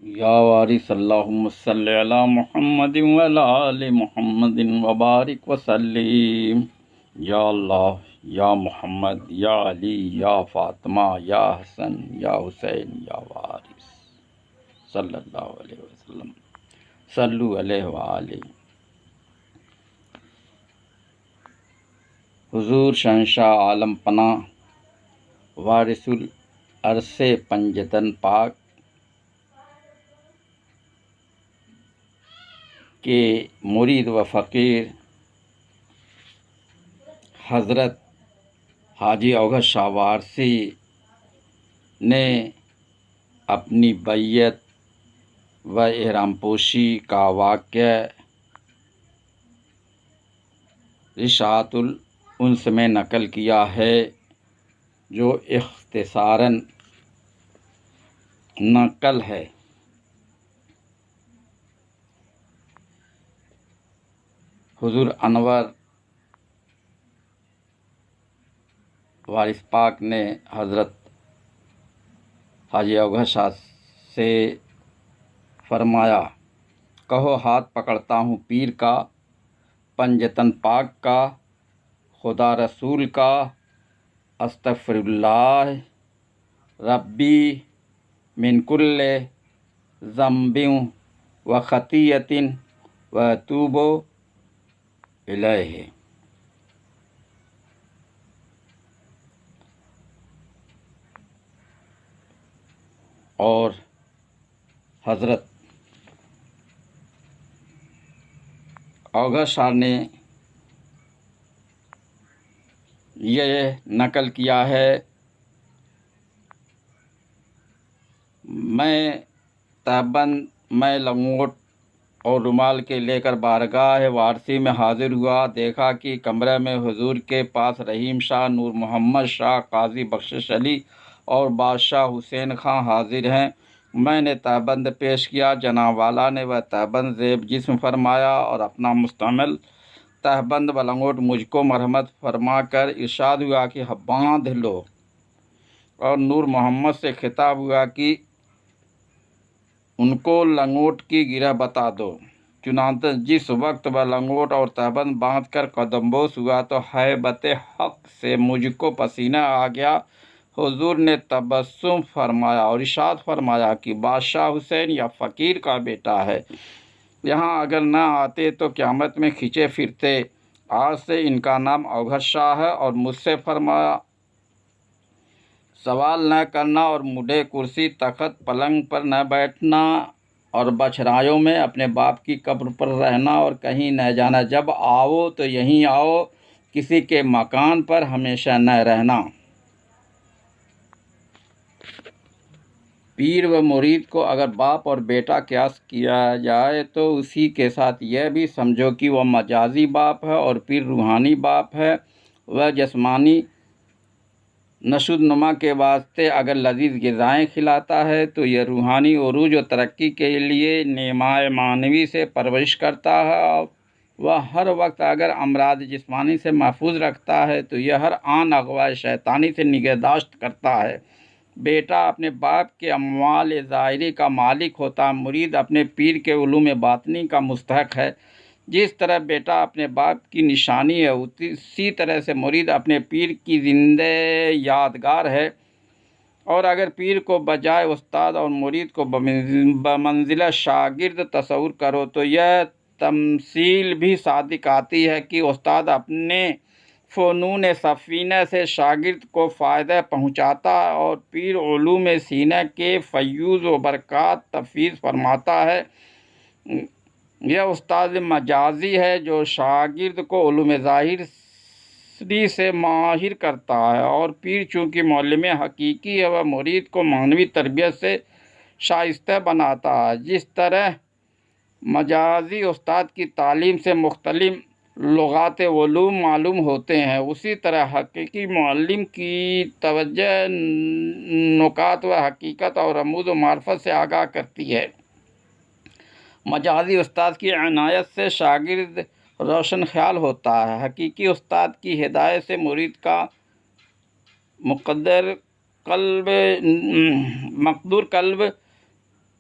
یا وارث اللہم صلی علی محمد وعلی آل محمد وبارک وسلم۔ یا اللہ، یا محمد، یا علی، یا فاطمہ، یا حسن، یا حسین، یا وارث صلی اللہ علیہ وسلم۔ صلو علیہ وآلہ۔ حضور شہنشاہ عالم پناہ وارث العرش پنجتن پاک کے مرید و فقیر حضرت حاجی اوگھر شاہ وارثی نے اپنی بیعت و احرام پوشی کا واقعہ رشاعت الانس میں نقل کیا ہے، جو اختصاراً نقل ہے۔ حضور انور وارث پاک نے حضرت حاجی اوگھر شاہ سے فرمایا، کہو ہاتھ پکڑتا ہوں پیر کا، پنجتن پاک کا، خدا رسول کا، استغفر اللہ ربی من کل ذنب و خطیۃ و اتوب الیہ۔ اور حضرت اوگھر شاہ نے یہ نقل کیا ہے، میں تہبند میں لنگوٹ اور رومال کے لے کر بارگاہ وارثی میں حاضر ہوا، دیکھا کہ کمرے میں حضور کے پاس رحیم شاہ، نور محمد شاہ، قاضی بخشش علی اور بادشاہ حسین خاں حاضر ہیں۔ میں نے تہبند پیش کیا، جناب والا نے وہ تہبند زیب جسم فرمایا اور اپنا مستعمل تہبند و لنگوٹ مجھ کو مرحمت فرما کر ارشاد ہوا کہ باندھ لو، اور نور محمد سے خطاب ہوا کہ ان کو لنگوٹ کی گرہ بتا دو۔ چنانچہ جس وقت وہ لنگوٹ اور تہبند باندھ کر قدم بوس ہوا تو ہیبت حق سے مجھ کو پسینہ آ گیا۔ حضور نے تبسم فرمایا اور ارشاد فرمایا کہ بادشاہ حسین یا فقیر کا بیٹا ہے، یہاں اگر نہ آتے تو قیامت میں کھنچے پھرتے۔ آج سے ان کا نام اوگھر شاہ ہے، اور مجھ سے فرمایا سوال نہ کرنا، اور مجھے کرسی تخت پلنگ پر نہ بیٹھنا، اور بچھرایوں میں اپنے باپ کی قبر پر رہنا اور کہیں نہ جانا۔ جب آؤ تو یہیں آؤ، کسی کے مکان پر ہمیشہ نہ رہنا۔ پیر و مرید کو اگر باپ اور بیٹا قیاس کیا جائے تو اسی کے ساتھ یہ بھی سمجھو کہ وہ مجازی باپ ہے اور پیر روحانی باپ ہے۔ وہ جسمانی نشو نما کے واسطے اگر لذیذ غذائیں کھلاتا ہے تو یہ روحانی عروج و ترقی کے لیے نیمائے معنوی سے پرورش کرتا ہے۔ وہ ہر وقت اگر امراض جسمانی سے محفوظ رکھتا ہے تو یہ ہر آن اغوائے شیطانی سے نگہداشت کرتا ہے۔ بیٹا اپنے باپ کے اموال ظاہری کا مالک ہوتا ہے، مرید اپنے پیر کے علوم باطنی کا مستحق ہے۔ جس طرح بیٹا اپنے باپ کی نشانی ہے، اسی طرح سے مرید اپنے پیر کی زندہ یادگار ہے۔ اور اگر پیر کو بجائے استاد اور مرید کو بمنزلہ شاگرد تصور کرو تو یہ تمثیل بھی صادق آتی ہے کہ استاد اپنے فنون سفینہ سے شاگرد کو فائدہ پہنچاتا ہے، اور پیر علوم سینہ کے فیوز و برکات تفیض فرماتا ہے۔ یہ استاد مجازی ہے جو شاگرد کو علوم ظاہری سے ماہر کرتا ہے، اور پیر چونکہ معلم حقیقی ہے وہ مرید کو معنوی تربیت سے شائستہ بناتا ہے۔ جس طرح مجازی استاد کی تعلیم سے مختلف لغات علوم معلوم ہوتے ہیں، اسی طرح حقیقی معلم کی توجہ نکات و حقیقت اور رموز و معرفت سے آگاہ کرتی ہے۔ مجازی استاد کی عنایت سے شاگرد روشن خیال ہوتا ہے، حقیقی استاد کی ہدایت سے مرید کا مقدور قلب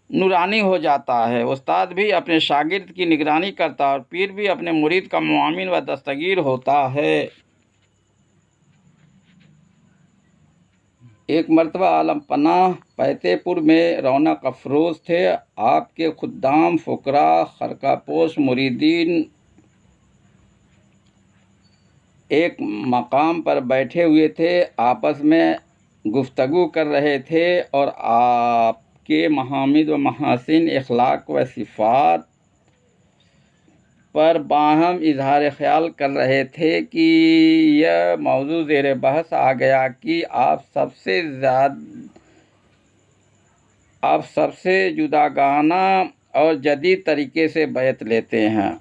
نورانی ہو جاتا ہے۔ استاد بھی اپنے شاگرد کی نگرانی کرتا ہے اور پیر بھی اپنے مرید کا معاون و دستگیر ہوتا ہے۔ ایک مرتبہ عالم پناہ پیتے پور میں رونق افروز تھے۔ آپ کے خدام، فقراء، خرقہ پوش مریدین ایک مقام پر بیٹھے ہوئے تھے، آپس میں گفتگو کر رہے تھے اور آپ کے محامد و محاسن، اخلاق و صفات پر باہم اظہار خیال کر رہے تھے کہ یہ موضوع زیر بحث آ گیا کہ آپ سب سے جداگانہ اور جدید طریقے سے بیعت لیتے ہیں،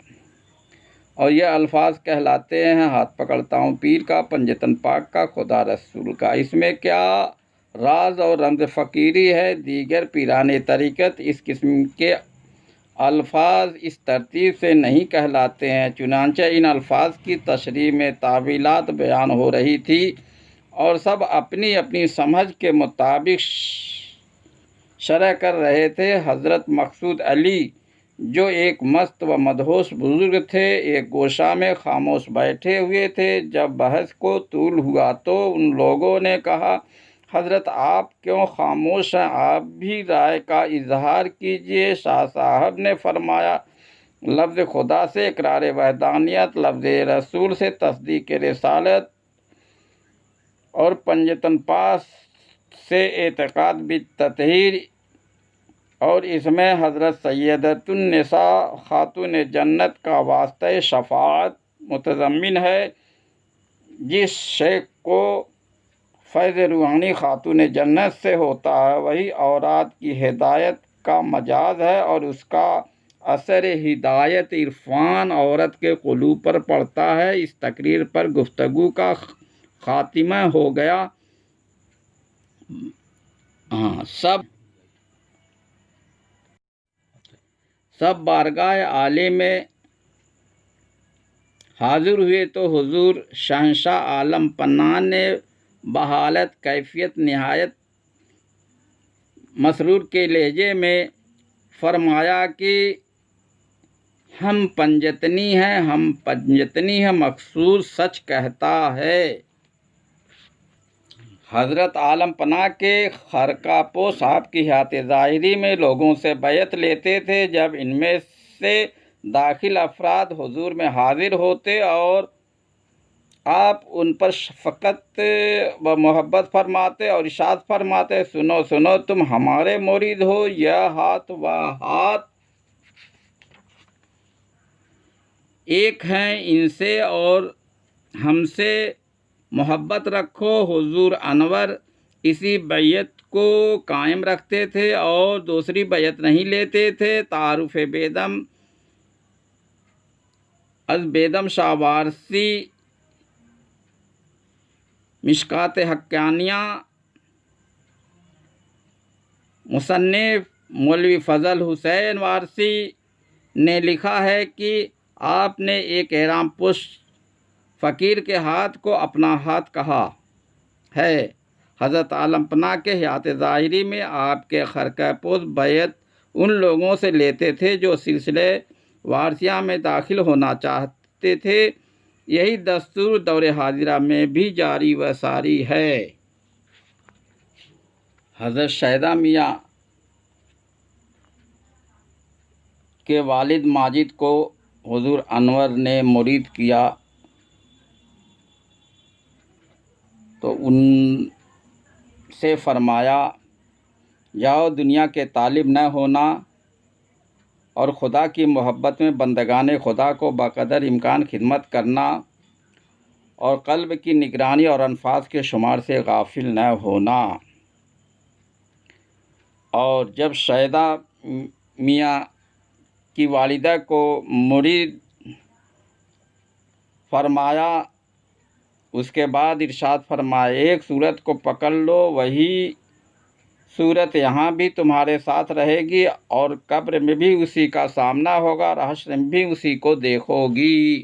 اور یہ الفاظ کہلاتے ہیں: ہاتھ پکڑتا ہوں پیر کا، پنجتن پاک کا، خدا رسول کا۔ اس میں کیا راز اور رمز فقیری ہے؟ دیگر پیران طریقت اس قسم کے الفاظ اس ترتیب سے نہیں کہلاتے ہیں، چنانچہ ان الفاظ کی تشریح میں تاویلات بیان ہو رہی تھی اور سب اپنی اپنی سمجھ کے مطابق شرح کر رہے تھے۔ حضرت مقصود علی، جو ایک مست و مدہوش بزرگ تھے، ایک گوشہ میں خاموش بیٹھے ہوئے تھے۔ جب بحث کو طول ہوا تو ان لوگوں نے کہا: حضرت آپ کیوں خاموش ہیں؟ آپ بھی رائے کا اظہار کیجیے۔ شاہ صاحب نے فرمایا: لفظ خدا سے اقرار وحدانیت، لفظ رسول سے تصدیق رسالت اور پنجتن پاک سے اعتقاد بالتطہیر، اور اس میں حضرت سیدۃ النساء خاتون جنت کا واسطہ شفاعت متضمن ہے۔ جس شے کو فیض روحانی خاتون جنت سے ہوتا ہے وہی اوراد کی ہدایت کا مجاز ہے، اور اس کا اثر ہدایت عرفان عورت کے قلوب پر پڑتا ہے۔ اس تقریر پر گفتگو کا خاتمہ ہو گیا۔ سب بارگاہ عالی میں حاضر ہوئے تو حضور شہنشاہ عالم پناہ نے بحالت کیفیت نہایت مسرور کے لہجے میں فرمایا کہ ہم پنجتنی ہیں، مقصود سچ کہتا ہے۔ حضرت عالم پناہ کے خرقہ پوش آپ کی حیات ظاہری میں لوگوں سے بیعت لیتے تھے۔ جب ان میں سے داخل افراد حضور میں حاضر ہوتے اور آپ ان پر شفقت و محبت فرماتے اور ارشاد فرماتے: سنو سنو، تم ہمارے مرید ہو، یہ ہاتھ و ہاتھ ایک ہیں، ان سے اور ہم سے محبت رکھو۔ حضور انور اسی بیعت کو قائم رکھتے تھے اور دوسری بیعت نہیں لیتے تھے۔ تعارف بیدم از بیدم شاہ وارسی، مشکوٰۃ حقانیہ۔ مصنف مولوی فضل حسین وارسی نے لکھا ہے کہ آپ نے ایک احرام پوش فقیر کے ہاتھ کو اپنا ہاتھ کہا ہے۔ حضرت عالم پناہ کے حیات ظاہری میں آپ کے خرقہ پوش بیعت ان لوگوں سے لیتے تھے جو سلسلہ وارثیہ میں داخل ہونا چاہتے تھے۔ یہی دستور دور حاضرہ میں بھی جاری و ساری ہے۔ حضرت شیدہ میاں کے والد ماجد کو حضور انور نے مرید کیا تو ان سے فرمایا: جاؤ، دنیا کے طالب نہ ہونا اور خدا کی محبت میں بندگان خدا کو بقدر امکان خدمت کرنا اور قلب کی نگرانی اور انفاس کے شمار سے غافل نہ ہونا۔ اور جب شیدہ میاں کی والدہ کو مرید فرمایا، اس کے بعد ارشاد فرمایا: ایک صورت کو پکڑ لو، وہی صورت یہاں بھی تمہارے ساتھ رہے گی اور قبر میں بھی اسی کا سامنا ہوگا اور حشر میں بھی اسی کو دیکھو گی۔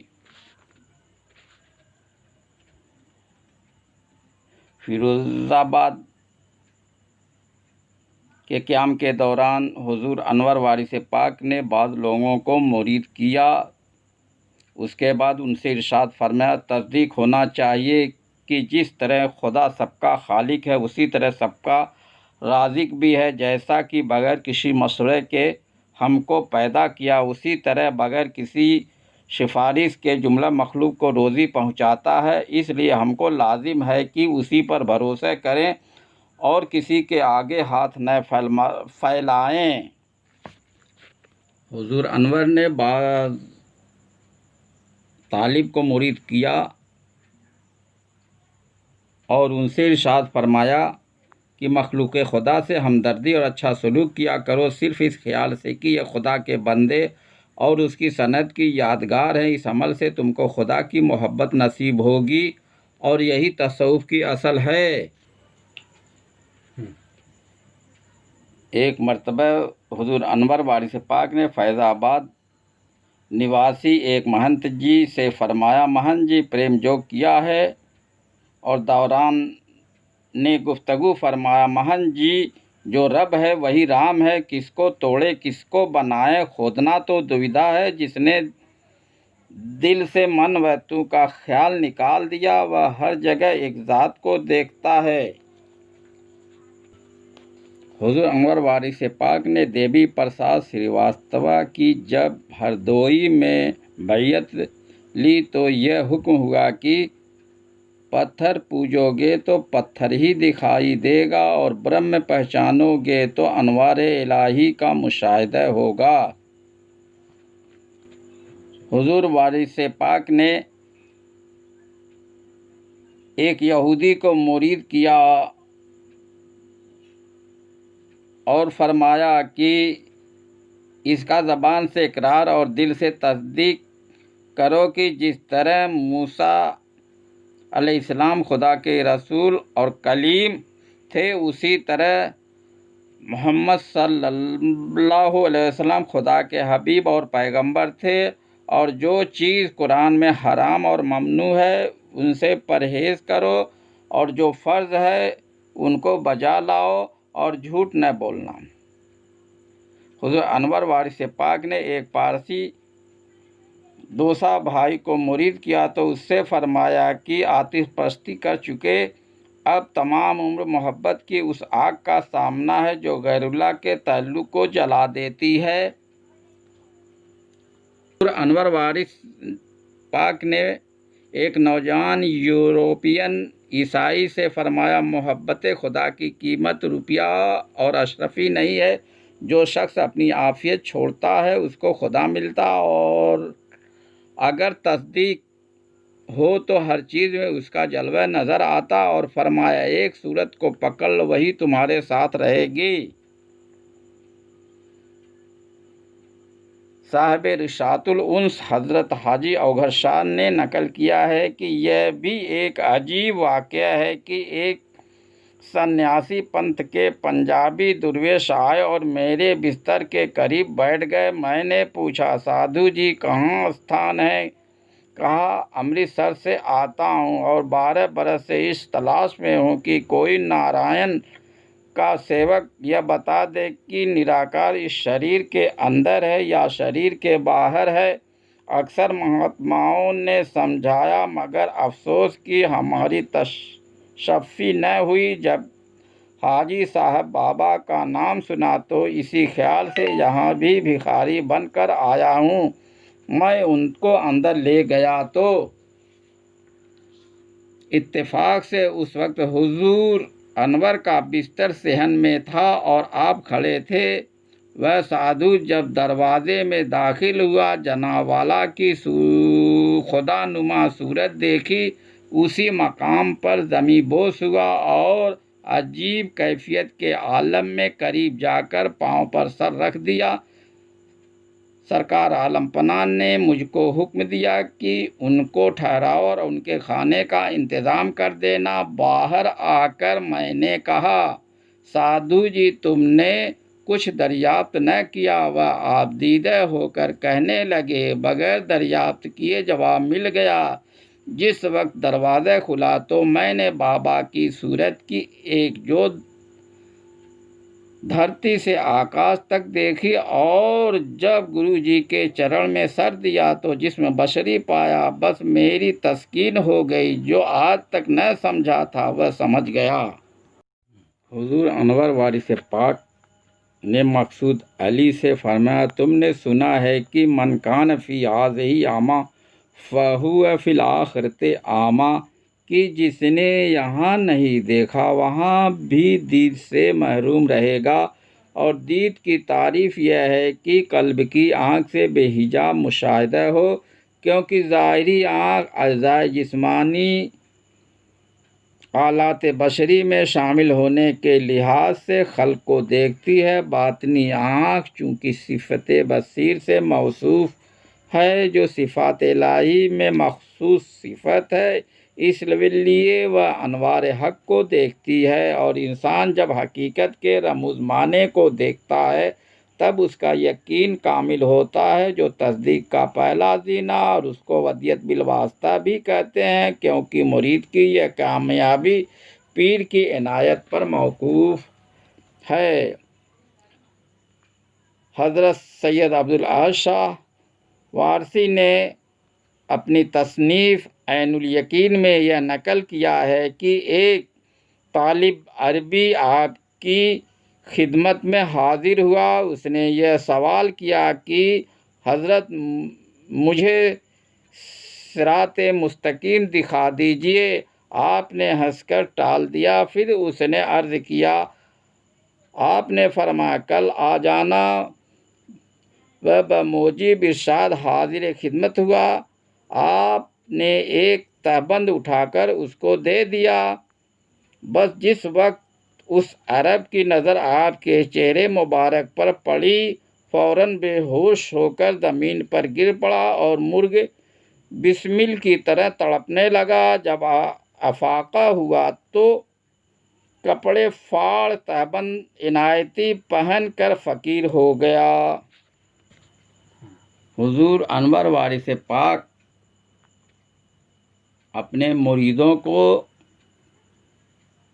فیروز آباد کہ قیام کے دوران حضور انور وارث پاک نے بعض لوگوں کو مرید کیا۔ اس کے بعد ان سے ارشاد فرمایا، تصدیق ہونا چاہیے کہ جس طرح خدا سب کا خالق ہے اسی طرح سب کا رازق بھی ہے۔ جیسا کہ بغیر کسی مشورے کے ہم کو پیدا کیا، اسی طرح بغیر کسی سفارش کے جملہ مخلوق کو روزی پہنچاتا ہے۔ اس لیے ہم کو لازم ہے کہ اسی پر بھروسہ کریں اور کسی کے آگے ہاتھ نہ پھیلائیں۔ حضور انور نے بعض طالب کو مرید کیا اور ان سے ارشاد فرمایا کہ مخلوق خدا سے ہمدردی اور اچھا سلوک کیا کرو، صرف اس خیال سے کہ یہ خدا کے بندے اور اس کی صنعت کی یادگار ہیں۔ اس عمل سے تم کو خدا کی محبت نصیب ہوگی اور یہی تصوف کی اصل ہے۔ ایک مرتبہ حضور انور وارث پاک نے فیض آباد نواسی ایک مہنت جی سے فرمایا، مہنت جی پریم جو کیا ہے؟ اور دوران نے گفتگو فرمایا، مہنت جی جو رب ہے وہی رام ہے، کس کو توڑے کس کو بنائے کھودنا تو دویدھا ہے، جس نے دل سے من و تو کا خیال نکال دیا وہ ہر جگہ ایک ذات کو دیکھتا ہے۔ حضور انور وارث پاک نے دیوی پرساد سریواستوا کی جب ہردوئی میں بیعت لی تو یہ حکم ہوا کہ پتھر پوجو گے تو پتھر ہی دکھائی دے گا اور برہم پہچانو گے تو انوار الہی کا مشاہدہ ہوگا۔ حضور وارث پاک نے ایک یہودی کو مرید کیا اور فرمایا کہ اس کا زبان سے اقرار اور دل سے تصدیق کرو کہ جس طرح موسیٰ علیہ السلام خدا کے رسول اور کلیم تھے اسی طرح محمد صلی اللہ علیہ وسلم خدا کے حبیب اور پیغمبر تھے، اور جو چیز قرآن میں حرام اور ممنوع ہے ان سے پرہیز کرو اور جو فرض ہے ان کو بجا لاؤ اور جھوٹ نہ بولنا۔ حضور انور وارث پاک نے ایک پارسی دوسا بھائی کو مرید کیا تو اس سے فرمایا کہ آتش پرستی کر چکے، اب تمام عمر محبت کی اس آگ کا سامنا ہے جو غیر اللہ کے تعلق کو جلا دیتی ہے۔ حضور انور وارث پاک نے ایک نوجوان یورپین عیسائی سے فرمایا، محبت خدا کی قیمت روپیہ اور اشرفی نہیں ہے، جو شخص اپنی عافیت چھوڑتا ہے اس کو خدا ملتا، اور اگر تصدیق ہو تو ہر چیز میں اس کا جلوہ نظر آتا، اور فرمایا ایک صورت کو پکڑ لو وہی تمہارے ساتھ رہے گی۔ صاحب رشاط الانس حضرت حاجی اوگھر شاہ نے نقل کیا ہے کہ یہ بھی ایک عجیب واقعہ ہے کہ ایک سنیاسی پنتھ کے پنجابی درویش آئے اور میرے بستر کے قریب بیٹھ گئے۔ میں نے پوچھا، سادھو جی کہاں استھان ہے؟ کہا، امرتسر سے آتا ہوں اور 12 برس سے اس تلاش میں ہوں کہ کوئی نارائن کا سیوک یہ بتا دے کہ نراکار اس شریر کے اندر ہے یا شریر کے باہر ہے۔ اکثر مہاتماؤں نے سمجھایا مگر افسوس کہ ہماری تشفی نہ ہوئی۔ جب حاجی صاحب بابا کا نام سنا تو اسی خیال سے یہاں بھی بھکاری بن کر آیا ہوں۔ میں ان کو اندر لے گیا تو اتفاق سے اس وقت حضور انور کا بستر صحن میں تھا اور آپ کھڑے تھے۔ وہ سادھو جب دروازے میں داخل ہوا، جناب والا کی خدا نما صورت دیکھی، اسی مقام پر زمیں بوس ہوا اور عجیب کیفیت کے عالم میں قریب جا کر پاؤں پر سر رکھ دیا۔ سرکار عالم پناہ نے مجھ کو حکم دیا کہ ان کو ٹھہراؤ اور ان کے کھانے کا انتظام کر دینا۔ باہر آ کر میں نے کہا، سادھو جی تم نے کچھ دریافت نہ کیا؟ وہ آپ دیدہ ہو کر کہنے لگے، بغیر دریافت کیے جواب مل گیا۔ جس وقت دروازہ کھلا تو میں نے بابا کی صورت کی ایک جو دھرتی سے آکاش تک دیکھی، اور جب گرو جی کے چرن میں سر دیا تو جسم بشری پایا، بس میری تسکین ہو گئی، جو آج تک نہ سمجھا تھا وہ سمجھ گیا۔ حضور انور وارث پاک نے مقصود علی سے فرمایا، تم نے سنا ہے کہ من کان فی ہذہ اعمیٰ فہو فی الآخرۃ اعمیٰ، کہ جس نے یہاں نہیں دیکھا وہاں بھی دید سے محروم رہے گا، اور دید کی تعریف یہ ہے کہ قلب کی آنکھ سے بے حجاب مشاہدہ ہو، کیونکہ ظاہری آنکھ اجزائے جسمانی آلات بشری میں شامل ہونے کے لحاظ سے خلق کو دیکھتی ہے، باطنی آنکھ چونکہ صفت بصیر سے موصوف ہے جو صفات الہی میں مخصوص صفت ہے، اس لیے وہ انوار حق کو دیکھتی ہے، اور انسان جب حقیقت کے رموز معنی کو دیکھتا ہے تب اس کا یقین کامل ہوتا ہے، جو تصدیق کا پہلا زینہ، اور اس کو ودیت بالواسطہ بھی کہتے ہیں، کیونکہ مرید کی یہ کامیابی پیر کی عنایت پر موقوف ہے۔ حضرت سید عبدالاحد شاہ وارثی نے اپنی تصنیف عین الیقین میں یہ نقل کیا ہے کہ ایک طالب عربی آپ کی خدمت میں حاضر ہوا، اس نے یہ سوال کیا کہ حضرت مجھے صراط مستقیم دکھا دیجئے، آپ نے ہنس کر ٹال دیا، پھر اس نے عرض کیا، آپ نے فرمایا کل آ جانا، وہ بموجب ارشاد حاضر خدمت ہوا، آپ نے ایک تہبند اٹھا کر اس کو دے دیا، بس جس وقت اس عرب کی نظر آپ کے چہرے مبارک پر پڑی فوراً بے ہوش ہو کر زمین پر گر پڑا اور مرغ بسمل کی طرح تڑپنے لگا، جب افاقہ ہوا تو کپڑے پھاڑ تہبند عنایتی پہن کر فقیر ہو گیا۔ حضور انور وارث پاک اپنے مریدوں کو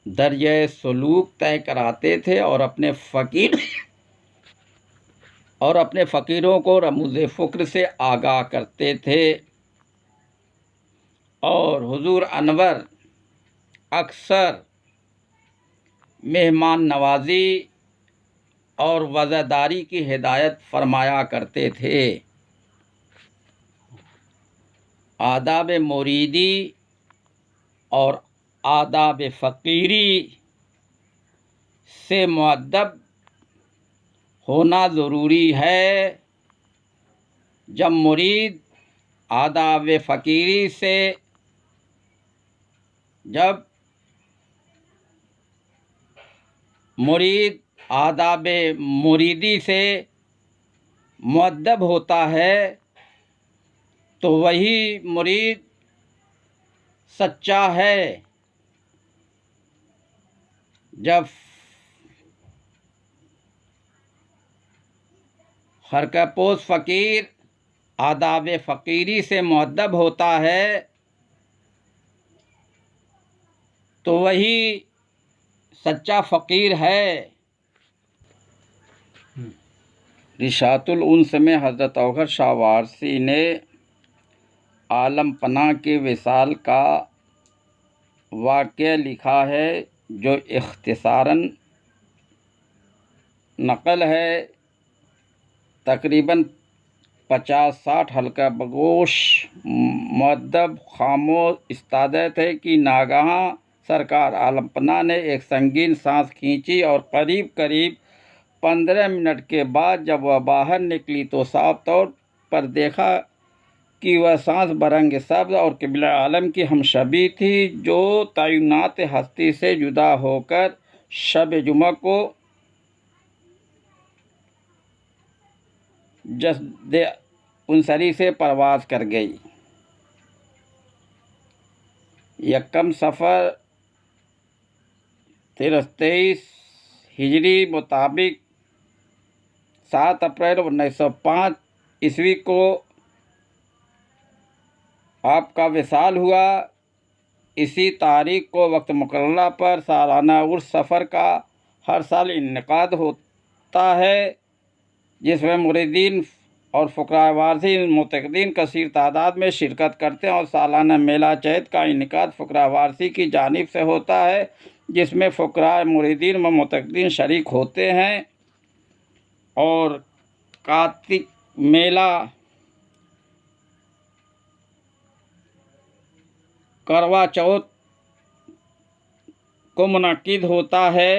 درجہ سلوک طے کراتے تھے اور اپنے فقیروں کو رموز فقر سے آگاہ کرتے تھے، اور حضور انور اکثر مہمان نوازی اور وزاداری کی ہدایت فرمایا کرتے تھے۔ آداب مریدی اور آداب فقیری سے مؤدب ہونا ضروری ہے۔ جب مرید آداب مریدی سے مؤدب ہوتا ہے تو وہی مرید سچا ہے۔ جب خرقہ پوش فقیر آداب فقیری سے مؤدب ہوتا ہے تو وہی سچا فقیر ہے۔ رشاط الانس میں حضرت اوغر شاہ وارثی نے عالم پناہ کے وصال کا واقعہ لکھا ہے، جو اختصاراً نقل ہے۔ تقریباً 50-60 حلقہ بگوش مؤدب خاموش ایستادے تھے کہ ناگہاں سرکار عالم پناہ نے ایک سنگین سانس کھینچی، اور قریب 15 منٹ کے بعد جب وہ باہر نکلی تو صاف طور پر دیکھا کہ وہ سانس برنگ سبز اور قبلہ عالم کی ہمشبی تھی، جو تعینات ہستی سے جدا ہو کر شب جمعہ کو جسد انصری سے پرواز کر گئی۔ 1 صفر 1323 ہجری مطابق 7 اپریل 1905 عیسوی کو آپ کا وصال ہوا۔ اسی تاریخ کو وقت مقررہ پر سالانہ عرس سفر کا ہر سال انعقاد ہوتا ہے جس میں مریدین اور فقراء وارثین متقدین کثیر تعداد میں شرکت کرتے ہیں، اور سالانہ میلہ چیت کا انعقاد فقراء وارثی کی جانب سے ہوتا ہے جس میں فقراء مریدین و متقدین شریک ہوتے ہیں۔ اور کارتک میلہ کروا چوتھ کو منعقد ہوتا ہے۔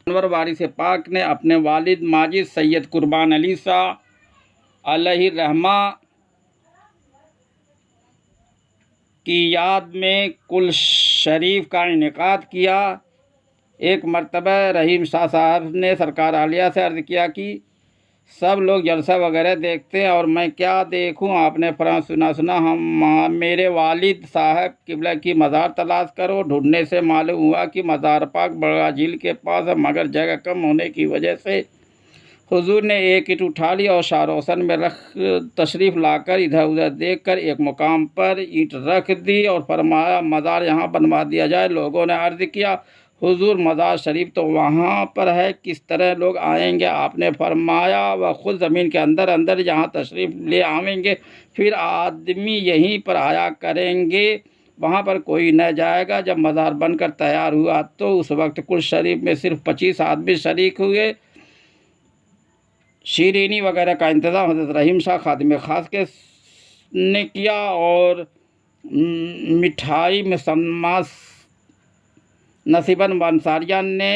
انور وارث پاک نے اپنے والد ماجد سید قربان علی شاہ علیہ الرحمہ کی یاد میں کل شریف کا انعقاد کیا۔ ایک مرتبہ رحیم شاہ صاحب نے سرکار عالیہ سے عرض کیا کہ سب لوگ جلسہ وغیرہ دیکھتے ہیں اور میں کیا دیکھوں؟ آپ نے فرمایا سنا میرے والد صاحب قبلہ کی مزار تلاش کرو۔ ڈھونڈنے سے معلوم ہوا کہ مزار پاک بڑا جھیل کے پاس ہے، مگر جگہ کم ہونے کی وجہ سے حضور نے ایک اینٹ اٹھا لی اور شاہ روشن میں تشریف لا کر ادھر ادھر دیکھ کر ایک مقام پر اینٹ رکھ دی اور فرمایا مزار یہاں بنوا دیا جائے۔ لوگوں نے عرض کیا حضور مزار شریف تو وہاں پر ہے، کس طرح لوگ آئیں گے؟ آپ نے فرمایا وہ خود زمین کے اندر اندر یہاں تشریف لے آئیں گے، پھر آدمی یہیں پر آیا کریں گے، وہاں پر کوئی نہ جائے گا۔ جب مزار بن کر تیار ہوا تو اس وقت کل شریف میں صرف 25 آدمی شریک ہوئے۔ شیرینی وغیرہ کا انتظام حضرت رحیم شاہ خادم خاص کے نے کیا اور مٹھائی مسماس نصیباً و انصاریہ نے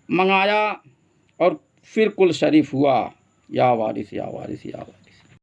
منگایا اور پھر کل شریف ہوا۔ یا وارث یا وارث یا وارث۔